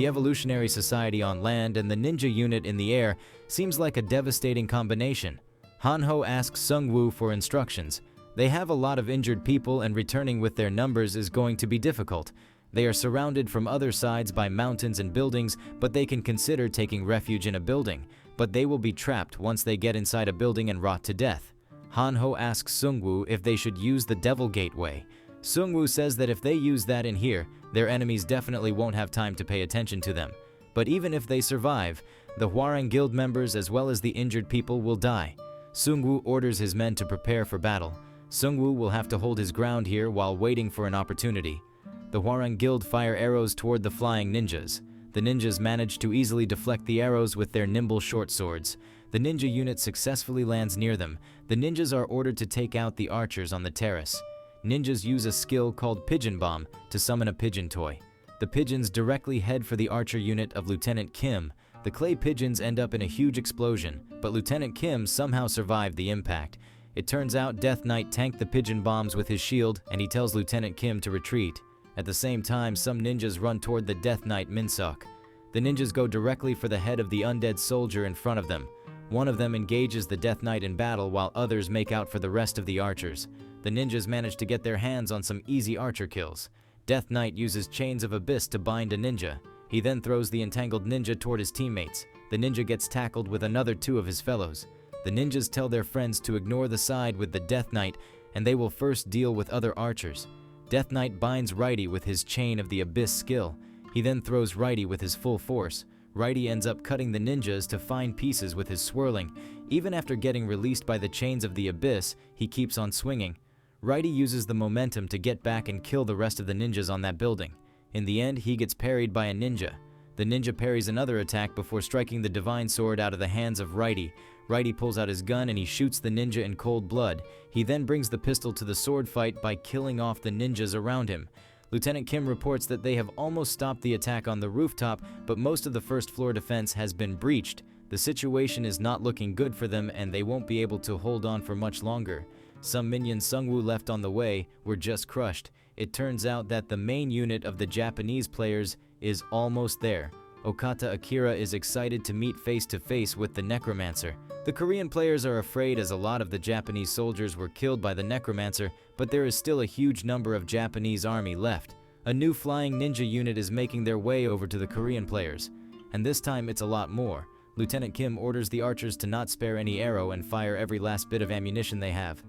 The evolutionary society on land and the ninja unit in the air seems like a devastating combination. Hanho asks Sungwoo for instructions. They have a lot of injured people and returning with their numbers is going to be difficult. They are surrounded from other sides by mountains and buildings, but they can consider taking refuge in a building, but they will be trapped once they get inside a building and rot to death. Hanho asks Sungwoo if they should use the Devil Gateway. Sungwoo says that if they use that in here, their enemies definitely won't have time to pay attention to them. But even if they survive, the Hwarang Guild members as well as the injured people will die. Sungwoo orders his men to prepare for battle. Sungwoo will have to hold his ground here while waiting for an opportunity. The Hwarang Guild fire arrows toward the flying ninjas. The ninjas manage to easily deflect the arrows with their nimble short swords. The ninja unit successfully lands near them. The ninjas are ordered to take out the archers on the terrace. Ninjas use a skill called Pigeon Bomb to summon a pigeon toy. The pigeons directly head for the archer unit of Lieutenant Kim. The clay pigeons end up in a huge explosion, but Lieutenant Kim somehow survived the impact. It turns out Death Knight tanked the pigeon bombs with his shield, and he tells Lieutenant Kim to retreat. At the same time, some ninjas run toward the Death Knight Minsuk. The ninjas go directly for the head of the undead soldier in front of them. One of them engages the Death Knight in battle while others make out for the rest of the archers. The ninjas manage to get their hands on some easy archer kills. Death Knight uses Chains of Abyss to bind a ninja. He then throws the entangled ninja toward his teammates. The ninja gets tackled with another two of his fellows. The ninjas tell their friends to ignore the side with the Death Knight, and they will first deal with other archers. Death Knight binds Righty with his Chain of the Abyss skill. He then throws Righty with his full force. Righty ends up cutting the ninjas to fine pieces with his swirling. Even after getting released by the Chains of the Abyss, he keeps on swinging. Righty uses the momentum to get back and kill the rest of the ninjas on that building. In the end, he gets parried by a ninja. The ninja parries another attack before striking the divine sword out of the hands of Righty. Righty pulls out his gun and he shoots the ninja in cold blood. He then brings the pistol to the sword fight by killing off the ninjas around him. Lieutenant Kim reports that they have almost stopped the attack on the rooftop, but most of the first floor defense has been breached. The situation is not looking good for them and they won't be able to hold on for much longer. Some minions Sungwoo left on the way were just crushed. It turns out that the main unit of the Japanese players is almost there. Okata Akira is excited to meet face to face with the Necromancer. The Korean players are afraid as a lot of the Japanese soldiers were killed by the Necromancer, but there is still a huge number of Japanese army left. A new flying ninja unit is making their way over to the Korean players, and this time it's a lot more. Lieutenant Kim orders the archers to not spare any arrow and fire every last bit of ammunition they have.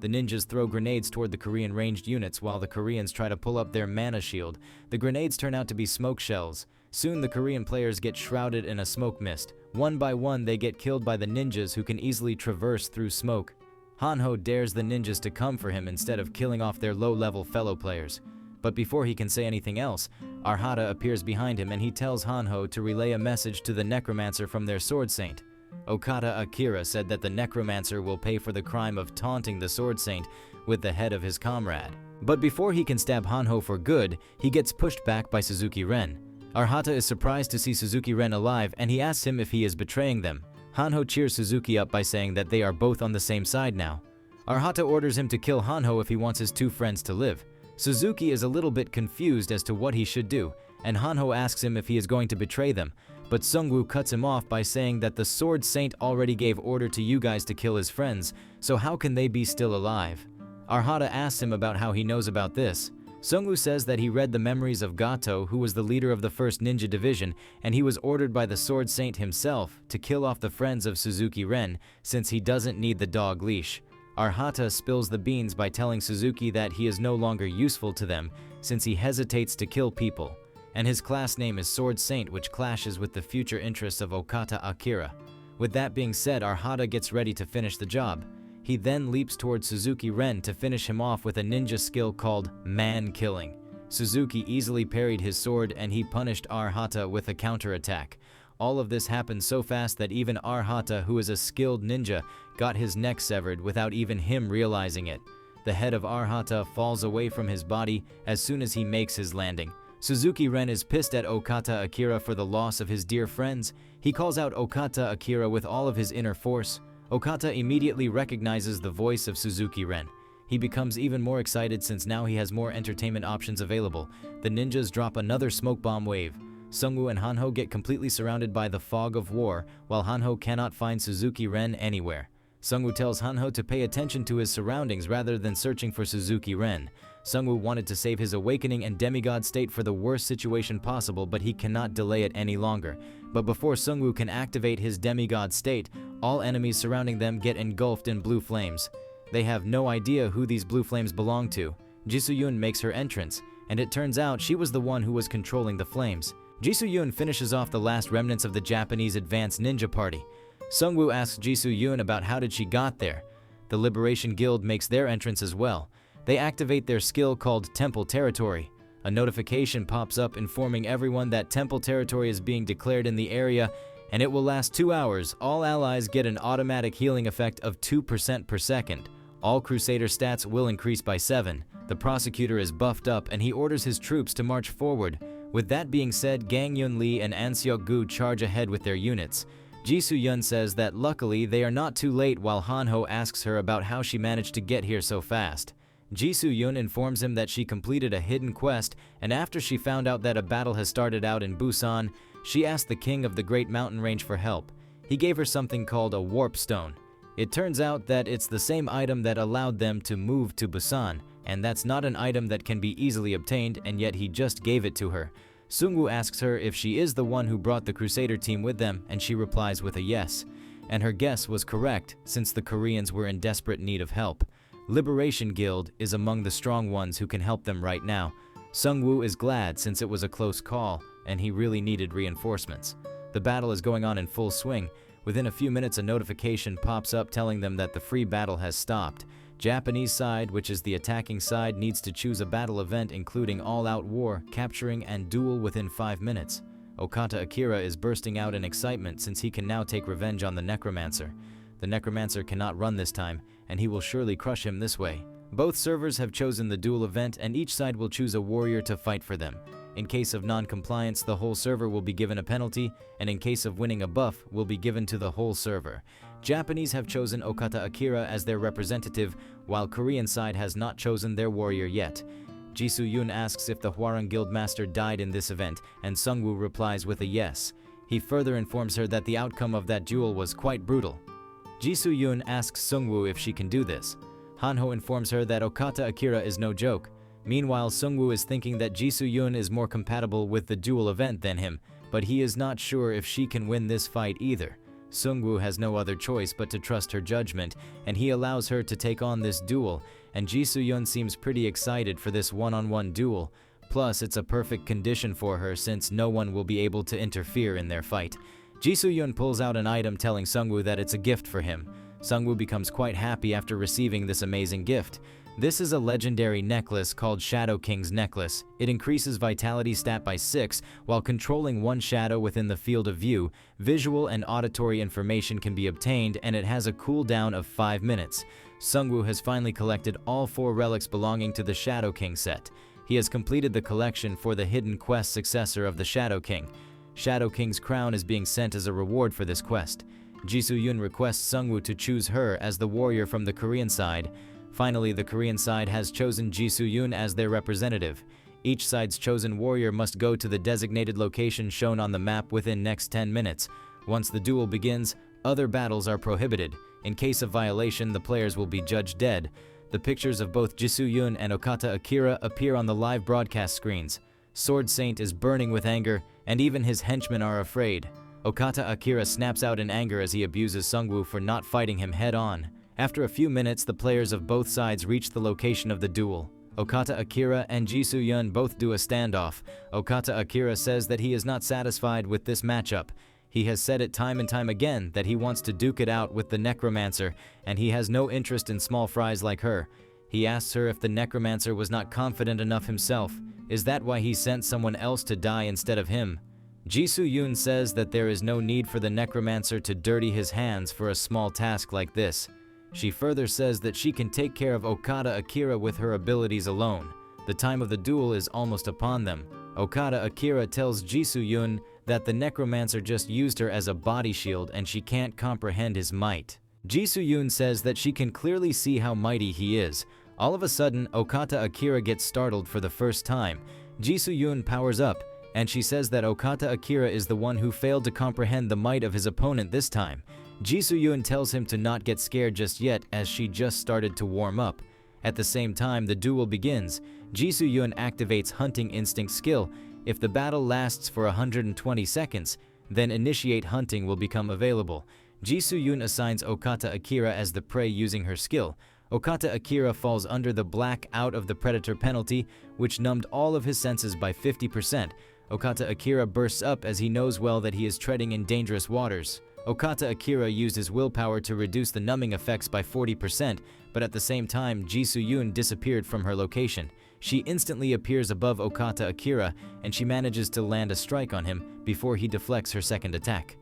The ninjas throw grenades toward the Korean ranged units while the Koreans try to pull up their mana shield. The grenades turn out to be smoke shells. Soon the Korean players get shrouded in a smoke mist. One by one they get killed by the ninjas who can easily traverse through smoke. Hanho dares the ninjas to come for him instead of killing off their low-level fellow players. But before he can say anything else, Arhata appears behind him and he tells Hanho to relay a message to the Necromancer from their Sword Saint. Okata Akira said that the Necromancer will pay for the crime of taunting the Sword Saint with the head of his comrade. But before he can stab Hanho for good, he gets pushed back by Suzuki Ren. Arhata is surprised to see Suzuki Ren alive and he asks him if he is betraying them. Hanho cheers Suzuki up by saying that they are both on the same side now. Arhata orders him to kill Hanho if he wants his two friends to live. Suzuki is a little bit confused as to what he should do, and Hanho asks him if he is going to betray them. But Sungwoo cuts him off by saying that the Sword Saint already gave order to you guys to kill his friends, so how can they be still alive? Arhata asks him about how he knows about this. Sungwoo says that he read the memories of Gato, who was the leader of the 1st Ninja Division, and he was ordered by the Sword Saint himself to kill off the friends of Suzuki Ren since he doesn't need the dog leash. Arhata spills the beans by telling Suzuki that he is no longer useful to them since he hesitates to kill people, and his class name is Sword Saint, which clashes with the future interests of Okata Akira. With that being said, Arhata gets ready to finish the job. He then leaps towards Suzuki Ren to finish him off with a ninja skill called man-killing. Suzuki easily parried his sword and he punished Arhata with a counterattack. All of this happened so fast that even Arhata, who is a skilled ninja, got his neck severed without even him realizing it. The head of Arhata falls away from his body as soon as he makes his landing. Suzuki Ren is pissed at Okata Akira for the loss of his dear friends. He calls out Okata Akira with all of his inner force. Okata immediately recognizes the voice of Suzuki Ren. He becomes even more excited since now he has more entertainment options available. The ninjas drop another smoke bomb wave. Sungwoo and Hanho get completely surrounded by the fog of war, while Hanho cannot find Suzuki Ren anywhere. Sungwoo tells Hanho to pay attention to his surroundings rather than searching for Suzuki Ren. Sungwoo wanted to save his awakening and demigod state for the worst situation possible, but he cannot delay it any longer. But before Sungwoo can activate his demigod state, all enemies surrounding them get engulfed in blue flames. They have no idea who these blue flames belong to. Jisoo-yoon makes her entrance, and it turns out she was the one who was controlling the flames. Jisoo-yoon finishes off the last remnants of the Japanese advanced ninja party. Sungwoo asks Jisoo-yoon about how did she got there. The Liberation Guild makes their entrance as well. They activate their skill called Temple Territory. A notification pops up informing everyone that Temple Territory is being declared in the area, and it will last 2 hours. All allies get an automatic healing effect of 2% per second. All Crusader stats will increase by 7. The prosecutor is buffed up and he orders his troops to march forward. With that being said, Gang Yun Lee and An Seok-gu charge ahead with their units. Jisoo-yoon says that luckily they are not too late, while Hanho asks her about how she managed to get here so fast. Jisoo-yoon informs him that she completed a hidden quest, and after she found out that a battle has started out in Busan, she asked the king of the Great Mountain Range for help. He gave her something called a warp stone. It turns out that it's the same item that allowed them to move to Busan, and that's not an item that can be easily obtained, and yet he just gave it to her. Sungwoo asks her if she is the one who brought the Crusader team with them, and she replies with a yes. And her guess was correct, since the Koreans were in desperate need of help. Liberation Guild is among the strong ones who can help them right now. Sungwoo is glad since it was a close call, and he really needed reinforcements. The battle is going on in full swing. Within a few minutes, a notification pops up telling them that the free battle has stopped. Japanese side, which is the attacking side, needs to choose a battle event including all-out war, capturing, and duel within 5 minutes. Okata Akira is bursting out in excitement since he can now take revenge on the Necromancer. The Necromancer cannot run this time, and he will surely crush him this way. Both servers have chosen the duel event, and each side will choose a warrior to fight for them. In case of non-compliance, the whole server will be given a penalty, and in case of winning a buff, will be given to the whole server. Japanese have chosen Okata Akira as their representative, while Korean side has not chosen their warrior yet. Jisoo-yoon asks if the Hwarang Guild Master died in this event, and Sungwoo replies with a yes. He further informs her that the outcome of that duel was quite brutal. Jisoo-yoon asks Sungwoo if she can do this. Hanho informs her that Okata Akira is no joke. Meanwhile, Sungwoo is thinking that Jisoo-yoon is more compatible with the duel event than him, but he is not sure if she can win this fight either. Sungwoo has no other choice but to trust her judgment, and he allows her to take on this duel, and Jisoo-yoon seems pretty excited for this one-on-one duel. Plus, it's a perfect condition for her since no one will be able to interfere in their fight. Jisoo-yoon pulls out an item telling Sungwoo that it's a gift for him. Sungwoo becomes quite happy after receiving this amazing gift. This is a legendary necklace called Shadow King's Necklace. It increases vitality stat by 6 while controlling one shadow within the field of view. Visual and auditory information can be obtained, and it has a cooldown of 5 minutes. Sungwoo has finally collected all 4 relics belonging to the Shadow King set. He has completed the collection for the hidden quest successor of the Shadow King. Shadow King's crown is being sent as a reward for this quest. Jisoo-yoon requests Sungwoo to choose her as the warrior from the Korean side. Finally, the Korean side has chosen Jisoo-yoon as their representative. Each side's chosen warrior must go to the designated location shown on the map within next 10 minutes. Once the duel begins, other battles are prohibited. In case of violation, the players will be judged dead. The pictures of both Jisoo-yoon and Okata Akira appear on the live broadcast screens. Sword Saint is burning with anger, and even his henchmen are afraid. Okata Akira snaps out in anger as he abuses Sungwoo for not fighting him head-on. After a few minutes, the players of both sides reach the location of the duel. Okata Akira and Jisoo-yoon both do a standoff. Okata Akira says that he is not satisfied with this matchup. He has said it time and time again that he wants to duke it out with the Necromancer, and he has no interest in small fries like her. He asks her if the Necromancer was not confident enough himself. Is that why he sent someone else to die instead of him? Jisoo-yoon says that there is no need for the Necromancer to dirty his hands for a small task like this. She further says that she can take care of Okata Akira with her abilities alone. The time of the duel is almost upon them. Okata Akira tells Jisoo-yoon that the Necromancer just used her as a body shield and she can't comprehend his might. Jisoo-yoon says that she can clearly see how mighty he is. All of a sudden, Okata Akira gets startled for the first time. Jisoo-yoon powers up. and she says that Okata Akira is the one who failed to comprehend the might of his opponent this time. Jisoo-yoon tells him to not get scared just yet as she just started to warm up. At the same time, the duel begins. Jisoo-yoon activates Hunting Instinct skill. If the battle lasts for 120 seconds, then Initiate Hunting will become available. Jisoo-yoon assigns Okata Akira as the prey using her skill. Okata Akira falls under the black out of the predator penalty, which numbed all of his senses by 50%. Okata Akira bursts up as he knows well that he is treading in dangerous waters. Okata Akira used his willpower to reduce the numbing effects by 40%, but at the same time, Jisoo-yoon disappeared from her location. She instantly appears above Okata Akira, and she manages to land a strike on him before he deflects her second attack.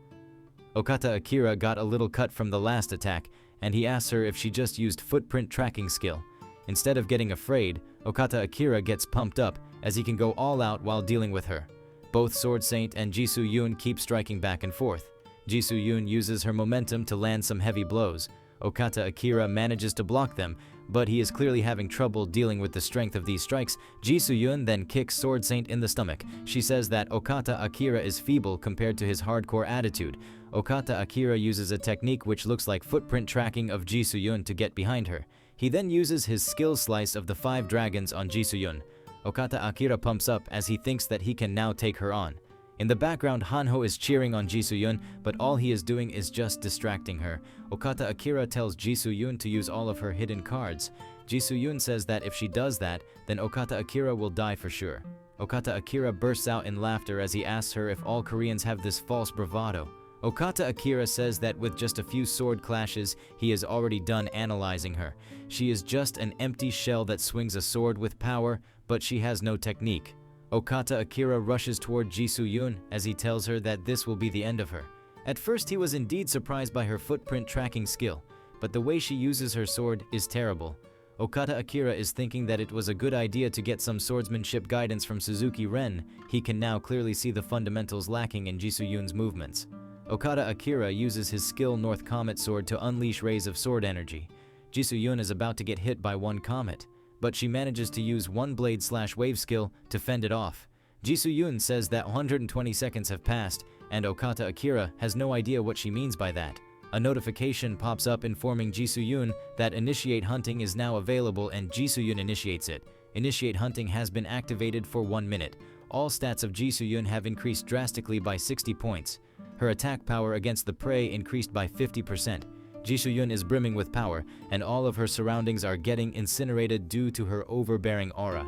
Okata Akira got a little cut from the last attack, and he asks her if she just used footprint tracking skill. Instead of getting afraid, Okata Akira gets pumped up as he can go all out while dealing with her. Both Sword Saint and Jisoo-yoon keep striking back and forth. Jisoo-yoon uses her momentum to land some heavy blows. Okata Akira manages to block them, but he is clearly having trouble dealing with the strength of these strikes. Jisoo-yoon then kicks Sword Saint in the stomach. She says that Okata Akira is feeble compared to his hardcore attitude. Okata Akira uses a technique which looks like footprint tracking of Jisoo-yoon to get behind her. He then uses his skill slice of the 5 dragons on Jisoo-yoon. Okata Akira pumps up as he thinks that he can now take her on. In the background, Hanho is cheering on Jisoo-yoon, but all he is doing is just distracting her. Okata Akira tells Jisoo-yoon to use all of her hidden cards. Jisoo-yoon says that if she does that, then Okata Akira will die for sure. Okata Akira bursts out in laughter as he asks her if all Koreans have this false bravado. Okata Akira says that with just a few sword clashes, he is already done analyzing her. She is just an empty shell that swings a sword with power, but she has no technique. Okata Akira rushes toward Jisoo-yoon as he tells her that this will be the end of her. At first he was indeed surprised by her footprint tracking skill, but the way she uses her sword is terrible. Okata Akira is thinking that it was a good idea to get some swordsmanship guidance from Suzuki Ren. He can now clearly see the fundamentals lacking in Jisoo-yoon's movements. Okata Akira uses his skill North Comet Sword to unleash rays of sword energy. Jisoo-yoon is about to get hit by one comet, but she manages to use one blade/wave skill to fend it off. Jisoo-yoon says that 120 seconds have passed, and Okata Akira has no idea what she means by that. A notification pops up informing Jisoo-yoon that Initiate Hunting is now available, and Jisoo-yoon initiates it. Initiate Hunting has been activated for 1 minute. All stats of Jisoo-yoon have increased drastically by 60 points. Her attack power against the prey increased by 50%. Jisoo-yoon is brimming with power, and all of her surroundings are getting incinerated due to her overbearing aura.